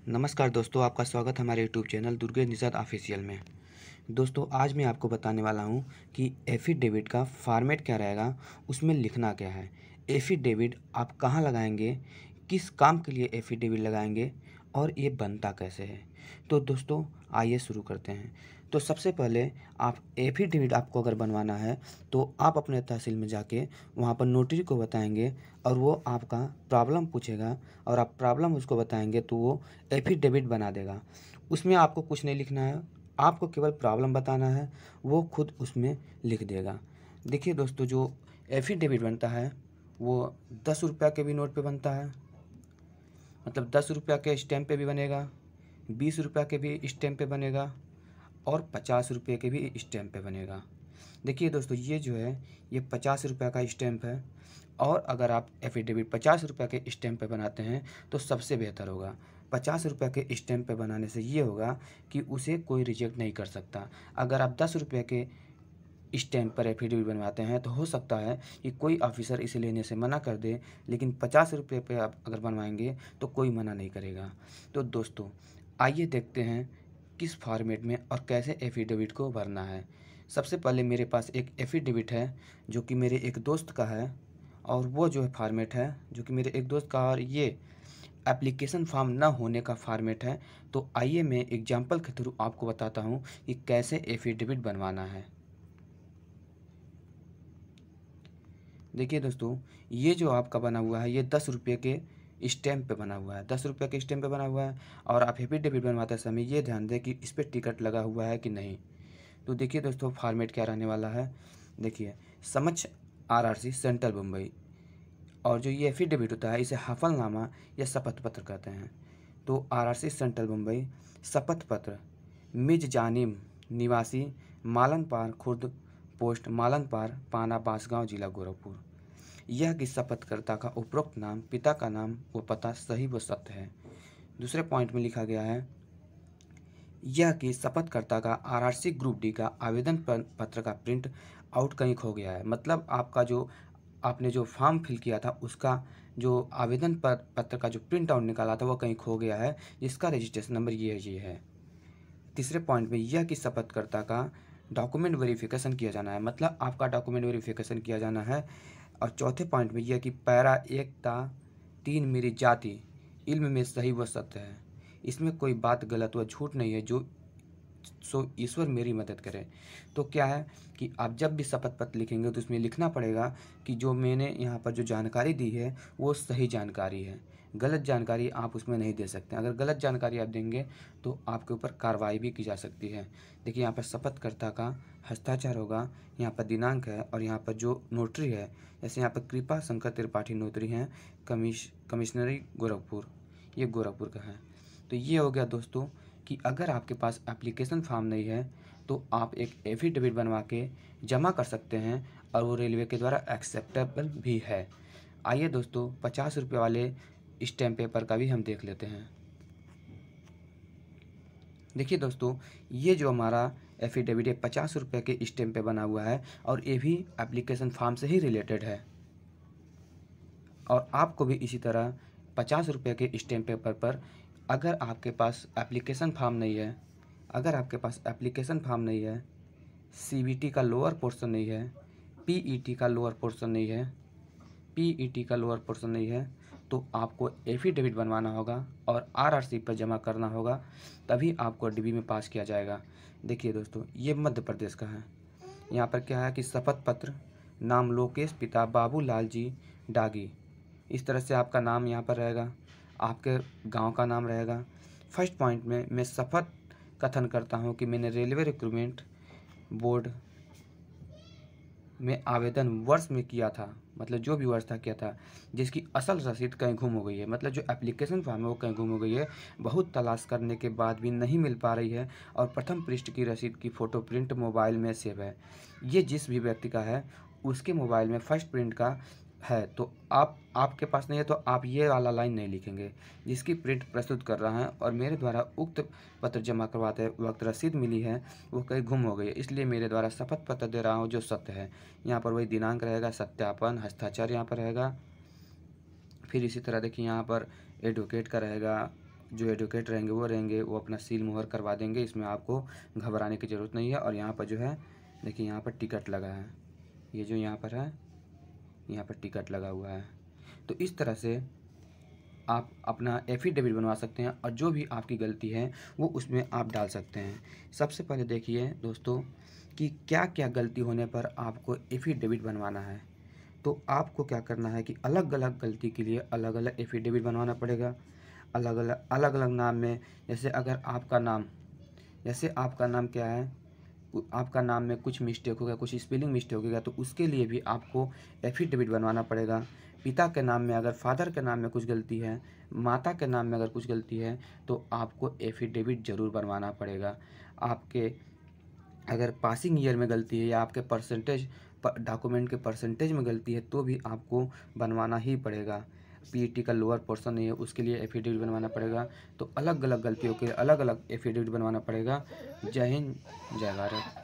नमस्कार दोस्तों, आपका स्वागत है हमारे YouTube channel Durgesh Nishad official में। दोस्तों, आज मैं आपको बताने वाला हूं कि एफिडेविट का फॉर्मेट क्या रहेगा, उसमें लिखना क्या है। एफिडेविट आप कहां लगाएंगे, किस काम के लिए एफिडेविट लगाएंगे और ये बनता कैसे है। तो दोस्तों, आइए शुरू करते हैं। तो सबसे पहले आप एफिडेविट आपको अगर बनवाना है तो आप अपने तहसील में जाके वहाँ पर नोटरी को बताएंगे और वो आपका प्रॉब्लम पूछेगा और आप प्रॉब्लम उसको बताएंगे तो वो एफिडेविट बना देगा। उसमें आपको कुछ नहीं लिखना है, आपको केवल प्रॉब्लम बताना है, वो खुद उसमें लिख देगा। देखिए दोस्तों, जो एफिडेविट बनता है वो 10 रुपया के भी नोट पे बनता है, मतलब 10 रुपया के स्टैम्प पे भी बनेगा, 20 रुपया के भी स्टैम्प पे बनेगा और 50 रुपये के भी स्टैम्प पे बनेगा। देखिए दोस्तों, ये जो है ये 50 रुपया का स्टैम्प है और अगर आप एफिडेविट 50 रुपया के स्टैम्प पे बनाते हैं तो सबसे बेहतर होगा। 50 रुपया के स्टैम्प पे बनाने से ये होगा कि उसे कोई रिजेक्ट नहीं कर सकता। अगर आप 10 रुपये के स्टैम्प पर एफिडेविट बनवाते हैं तो हो सकता है कि कोई ऑफिसर इसे लेने से मना कर दे, लेकिन 50 रुपये पे आप अगर बनवाएंगे तो कोई मना नहीं करेगा। तो दोस्तों, आइए देखते हैं किस फॉर्मेट में और कैसे एफिडेविट को भरना है। सबसे पहले मेरे पास एक एफिडेविट है जो कि मेरे एक दोस्त का है, और वो जो है फॉर्मेट है जो कि मेरे एक दोस्त का, और ये एप्लीकेशन फॉर्म ना होने का फॉर्मेट है। तो आइए मैं एग्जांपल के थ्रू आपको बताता हूँ कि कैसे एफिडेविट बनवाना है। देखिए दोस्तों, ये जो आपका बना हुआ है ये 10 रुपये के स्टैम्प पे बना हुआ है, 10 रुपये के स्टैम्प पे बना हुआ है। और आप एफिडेविट बनवाते समय ये ध्यान दें कि इस पर टिकट लगा हुआ है कि नहीं। तो देखिए दोस्तों, फॉर्मेट क्या रहने वाला है। देखिए, समक्ष आरआरसी सेंट्रल मुंबई, और जो ये एफिडेविट होता है इसे हफलनामा या शपथ पत्र कहते हैं। तो आरआरसी सेंट्रल मुंबई शपथ पत्र, मिज जानिम निवासी मालनपार खुर्द, पोस्ट मालनपार, पाना बांसगांव, जिला गोरखपुर। यह कि शपथकर्ता का उपरोक्त नाम, पिता का नाम व पता सही व सत्य है। दूसरे पॉइंट में लिखा गया है यह कि शपथकर्ता का आरआरसी ग्रुप डी का आवेदन पत्र का प्रिंट आउट कहीं खो गया है। मतलब आपका जो आपने जो फॉर्म फिल किया था उसका जो आवेदन पत्र का जो प्रिंट आउट निकाला था वो कहीं खो गया है, जिसका रजिस्ट्रेशन नंबर ये है। तीसरे पॉइंट में यह कि शपथकर्ता का डॉक्यूमेंट वेरिफिकेशन किया जाना है, मतलब आपका डॉक्यूमेंट वेरिफिकेशन किया जाना है। और चौथे पॉइंट में यह कि पैरा 1 3 मेरी जाति इल्म में सही व सत्य है, इसमें कोई बात गलत व झूठ नहीं है, जो सो ईश्वर मेरी मदद करे। तो क्या है कि आप जब भी शपथ पत्र लिखेंगे तो उसमें लिखना पड़ेगा कि जो मैंने यहाँ पर जो जानकारी दी है वो सही जानकारी है, गलत जानकारी आप उसमें नहीं दे सकते। अगर गलत जानकारी आप देंगे तो आपके ऊपर कार्रवाई भी की जा सकती है। देखिए, यहाँ पर शपथकर्ता का हस्ताक्षर होगा, यहाँ पर दिनांक है, और यहाँ पर जो नोटरी है, जैसे यहाँ पर कृपा शंकर त्रिपाठी नोटरी हैं, कमिश्नरी गोरखपुर, ये गोरखपुर का है। तो ये हो गया दोस्तों कि अगर आपके पास एप्लीकेशन फॉर्म नहीं है तो आप एक एफिडेविट बनवा के जमा कर सकते हैं, और वो रेलवे के द्वारा एक्सेप्टेबल भी है। आइए दोस्तों, 50 रुपये वाले स्टैम्प पेपर का भी हम देख लेते हैं। देखिए दोस्तों, ये जो हमारा एफिडेविट है 50 रुपये के स्टैम्प पे बना हुआ है, और ये भी एप्लीकेशन फॉर्म से ही रिलेटेड है। और आपको भी इसी तरह 50 रुपये के स्टैम्प पेपर पर, अगर आपके पास एप्लीकेशन फॉर्म नहीं है, अगर आपके पास एप्लीकेशन फॉर्म नहीं है, सीबीटी का लोअर पोर्शन नहीं है, पीईटी का लोअर पोर्शन नहीं है, पीईटी का लोअर पोर्शन नहीं है, तो आपको एफिडेविट बनवाना होगा और आरआरसी पर जमा करना होगा, तभी आपको डीबी में पास किया जाएगा। देखिए दोस्तों, ये मध्य प्रदेश का है। यहाँ पर क्या है कि शपथ पत्र, नाम लोकेश, पिता बाबूलाल जी डागी, इस तरह से आपका नाम यहाँ पर रहेगा, आपके गांव का नाम रहेगा। फर्स्ट पॉइंट में मैं शपथ कथन करता हूँ कि मैंने रेलवे रिक्रूटमेंट बोर्ड में आवेदन वर्ष में किया था, मतलब जो भी वर्ष था किया था, जिसकी असल रसीद कहीं गुम हो गई है, मतलब जो एप्लीकेशन फॉर्म है वो कहीं गुम हो गई है, बहुत तलाश करने के बाद भी नहीं मिल पा रही है, और प्रथम पृष्ठ की रसीद की फ़ोटो प्रिंट मोबाइल में सेव है। ये जिस भी व्यक्ति का है उसके मोबाइल में फर्स्ट प्रिंट का है। तो आपके पास नहीं है तो आप ये वाला लाइन नहीं लिखेंगे, जिसकी प्रिंट प्रस्तुत कर रहा है और मेरे द्वारा उक्त पत्र जमा करवाते वक्त रसीद मिली है वो कहीं गुम हो गई है, इसलिए मेरे द्वारा शपथ पत्र दे रहा हूँ जो सत्य है। यहाँ पर वही दिनांक रहेगा, सत्यापन, हस्ताक्षर यहाँ पर रहेगा। फिर इसी तरह देखिए यहाँ पर एडवोकेट का रहेगा, जो एडवोकेट रहेंगे वो अपना सील मुहर करवा देंगे। इसमें आपको घबराने की ज़रूरत नहीं है। और यहाँ पर जो है देखिए, यहाँ पर टिकट लगा है, ये जो यहाँ पर है, यहाँ पर टिकट लगा हुआ है। तो इस तरह से आप अपना एफिडेविट बनवा सकते हैं और जो भी आपकी गलती है वो उसमें आप डाल सकते हैं। सबसे पहले देखिए दोस्तों कि क्या क्या गलती होने पर आपको एफिडेविट बनवाना है। तो आपको क्या करना है कि अलग अलग गलती के लिए अलग अलग एफिडेविट बनवाना पड़ेगा, अलग अलग नाम में। जैसे आपका नाम क्या है, आपका नाम में कुछ मिस्टेक हो गया, कुछ स्पेलिंग मिस्टेक हो गया, तो उसके लिए भी आपको एफिडेविट बनवाना पड़ेगा। पिता के नाम में, अगर फादर के नाम में कुछ गलती है, माता के नाम में अगर कुछ गलती है, तो आपको एफिडेविट ज़रूर बनवाना पड़ेगा। आपके अगर पासिंग ईयर में गलती है या आपके परसेंटेज डॉक्यूमेंट के परसेंटेज में गलती है, तो भी आपको बनवाना ही पड़ेगा। पीईटी का लोअर पोर्शन नहीं है, उसके लिए एफिडेविट बनवाना पड़ेगा। तो अलग अलग गलतियों के लिए अलग अलग एफिडेविट बनवाना पड़ेगा। जय हिंद, जय भारत।